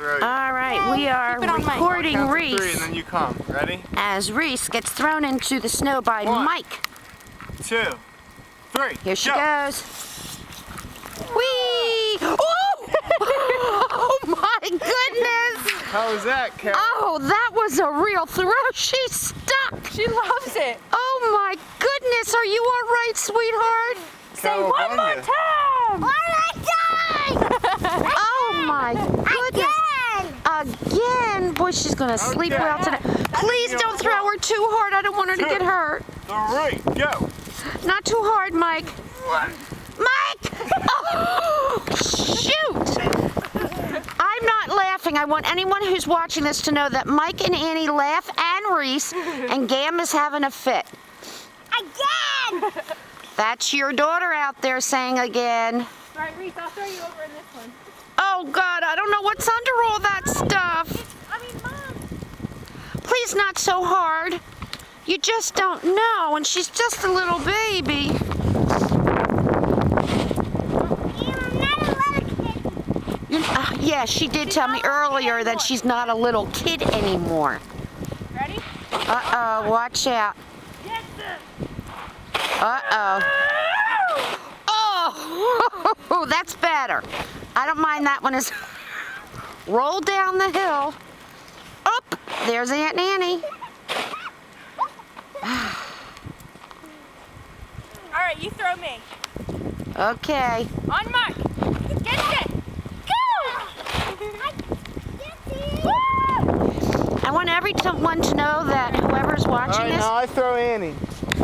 throw you. All right, we are recording I'll count to Reese 3 and then you come. Ready? as Reese gets thrown into the snow by 1, Mike. 2, 3. Here she go. goes. Whee! Oh! Oh my goodness! How was that, Carol? Oh, that was a real throw. She's stuck. She loves it. Oh my goodness! Are you all right, sweetheart? Say one more time. One more time! Oh my goodness! Again! Boy, she's gonna sleep Okay. well tonight. Please don't throw her too hard. I don't want her to get hurt. 3, go. Not too hard, Mike. 1. Mike! Oh, shoot! I'm not laughing. I want anyone who's watching this to know that Mike and Annie laugh and Reese, and Gam is having a fit. Again! That's your daughter out there saying again. All right, Reese, I'll throw you over in this one. Oh God, I don't know what's under all that stuff. Mom. Please not so hard. You just don't know, and she's just a little baby. Yeah, she did tell me earlier that she's not a little kid anymore. Ready? Uh-oh, watch out. Yes, sir. Uh-oh. Oh, that's better. I don't mind that one. Is roll down the hill. Up, there's Aunt Nanny. All right, you throw me. Okay. On mark. Get set. I want everyone to know that whoever's watching All right, this, now I throw Annie.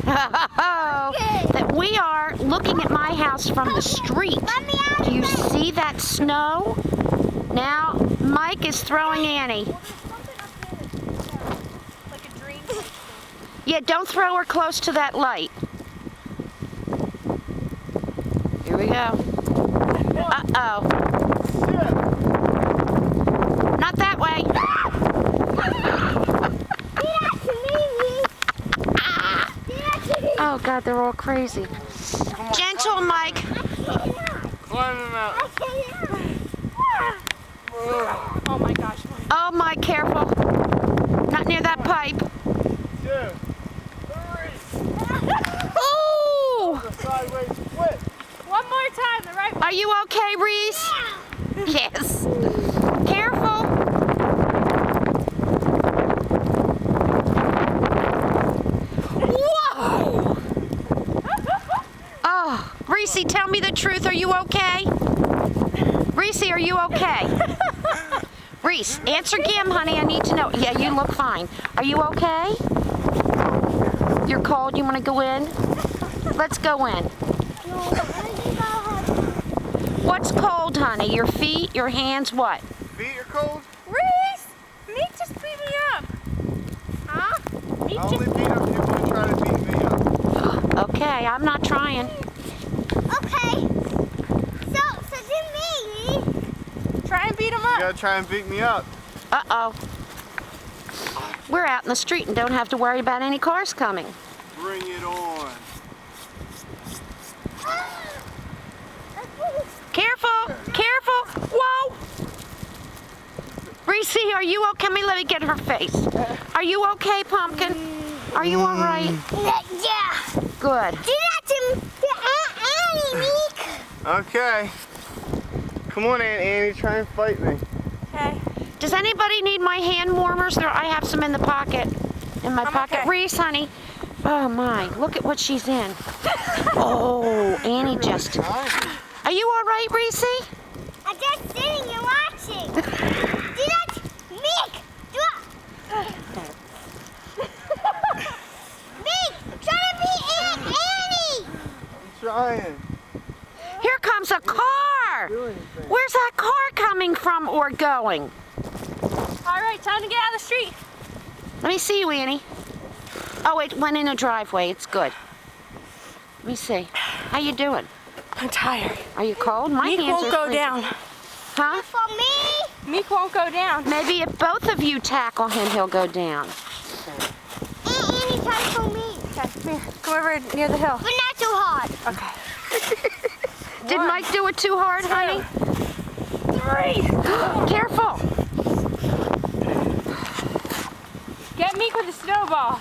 that we are looking at my house from the street. Do you see that snow? Now, Mike is throwing Annie. Like a dream. Yeah, don't throw her close to that light. Here we go. Uh-oh. Not that way. Oh God, they're all crazy. Gentle, Mike. Climb him out. Oh my gosh. Oh, Mike, careful. Not near that pipe. 2, 3. Oh! The sideways flip. One more time, the right way. Are you okay, Reese? Yes. Careful. Whoa! Oh, Reese, tell me the truth. Are you okay? Reese, are you okay? Reese, answer Gam, honey. I need to know. Yeah, you look fine. Are you okay? You're cold. You want to go in? Let's go in. What's cold, honey? Your feet, your hands, what? Feet are cold? Reese, Meek just beat me up. Huh? Meek I only just... beat up people who try to beat me up. Okay, I'm not trying. Okay. So do me. Try and beat him You up. gotta try and beat me up. Uh-oh. We're out in the street and don't have to worry about any cars coming. Bring it on. Careful, careful. Whoa. Reese, are you okay? Let me get her face. Are you okay, Pumpkin? Are you all right? Yeah. Good. Do that to Annie, Meek. Okay. Come on, Aunt Annie, try and fight me. Okay. Does anybody need my hand warmers? I have some in the pocket. In my pocket. okay. Reese, honey. Oh my, look at what she's in. Oh, Annie just. Are you all right, Reese? I'm just sitting and watching. Do that, Meek. Do it. Meek, try to beat Annie. I'm trying. Here comes a car. Where's that car coming from or going? All right, time to get out of the street. Let me see you, Annie. Oh, it went in a driveway. It's good. Let me see. How you doing? I'm tired. Are you cold? My Meek hands won't are go freezing. down. Huh? For me. Meek won't go down. Maybe if both of you tackle him, he'll go down. Annie, try for me. Okay, here, come over near the hill. But not too hard. Okay. Did Mike do it too hard, honey? 3. Careful. Oh.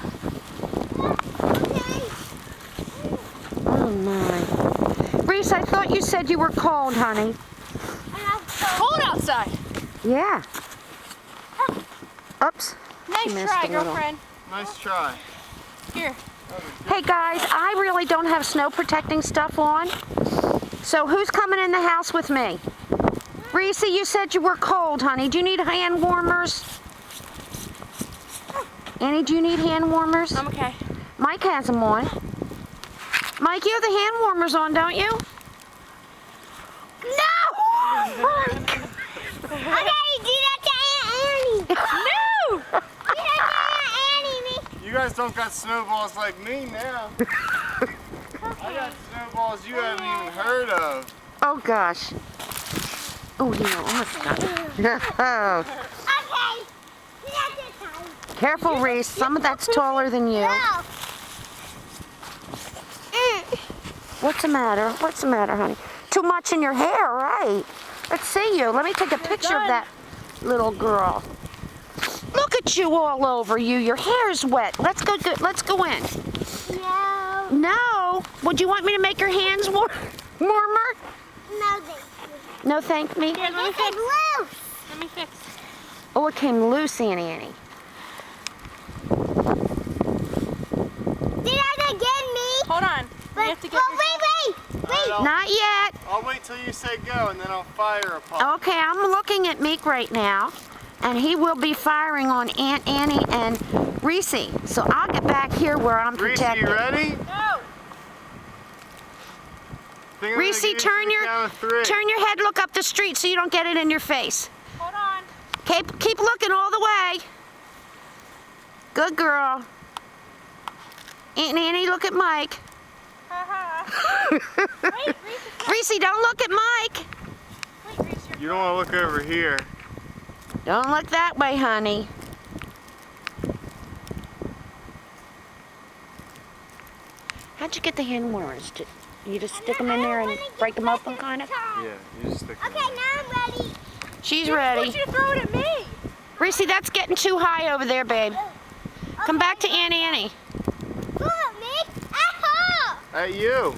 Oh my. Reese, I thought you said you were cold, honey. Cold outside. Yeah. Oops. Nice missed try, a little. girlfriend. Nice try. Here. Hey guys, I really don't have snow protecting stuff on. So who's coming in the house with me? Reese, you said you were cold, honey. Do you need hand warmers? Annie, do you need hand warmers? I'm okay. Mike has them on. Mike, you have the hand warmers on, don't you? No! Okay, do that to Aunt Annie. No! Do that to Aunt Annie, me. You guys don't got snowballs like me now. I got snowballs you haven't even heard of. Oh gosh. Oh, you almost got it. Okay. Do that this time. Careful, Reese. Some of that's taller than you. No. What's the matter? What's the matter, honey? Too much in your hair, right? Let's see you. Let me take a picture of that little girl. Look at you all over you. Your hair's wet. Let's go. Let's go in. No. No. Would you want me to make your hands warmer? No, thank you. No, thank me. Here, let me This fix. is loose. Let me fix. Oh, it came loose, Annie. Do that again, me. Hold on. But, You have to get oh, your... wait. Not yet. I'll wait till you say go and then I'll fire a pop. Okay, I'm looking at Meek right now, and he will be firing on Aunt Annie and Reese. So I'll get back here where I'm Reese, protected. you ready? No! Think I'm Reese, gonna give turn you your count of 3. turn your head, look up the street so you don't get it in your face. Hold on. Keep looking all the way. Good girl. Aunt Annie, look at Mike. Wait, Reese. Reese, don't look at Mike. Wait, Reese. You don't want to look over here. Don't look that way, honey. How'd you get the hand warmers? You just stick them in there and break them open, kind of? Yeah, you just stick it Okay, now I'm ready. She's I ready. want you to throw it at me. Reese, that's getting too high over there, babe. Come back to Aunt Annie. Look at me. Ow! at you.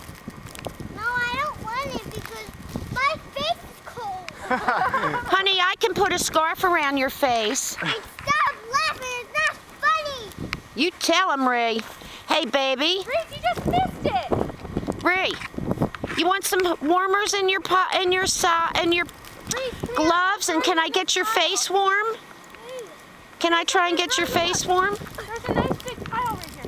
No, I don't want it because my face is cold. Honey, I can put a scarf around your face. And stop laughing. It's not funny. You tell him, Ree. Hey, baby. Reese, you just missed it. Ree, you want some warmers in your Reese, gloves? And can I get your face warm? Can I try and get your face warm? there's a nice big pile right here.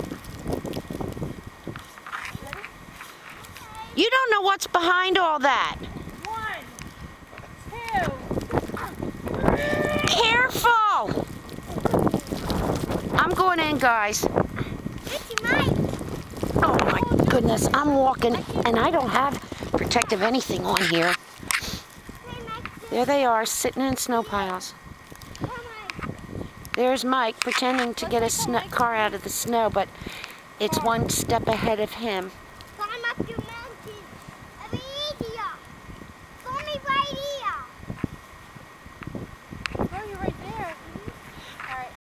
You don't know what's behind all that. 1, 2. Careful! I'm going in, guys. It's mine. Oh my goodness, I'm walking and I don't have protective anything on here. There they are, sitting in snow piles. There's Mike pretending to get a car out of the snow, but it's one step ahead of him.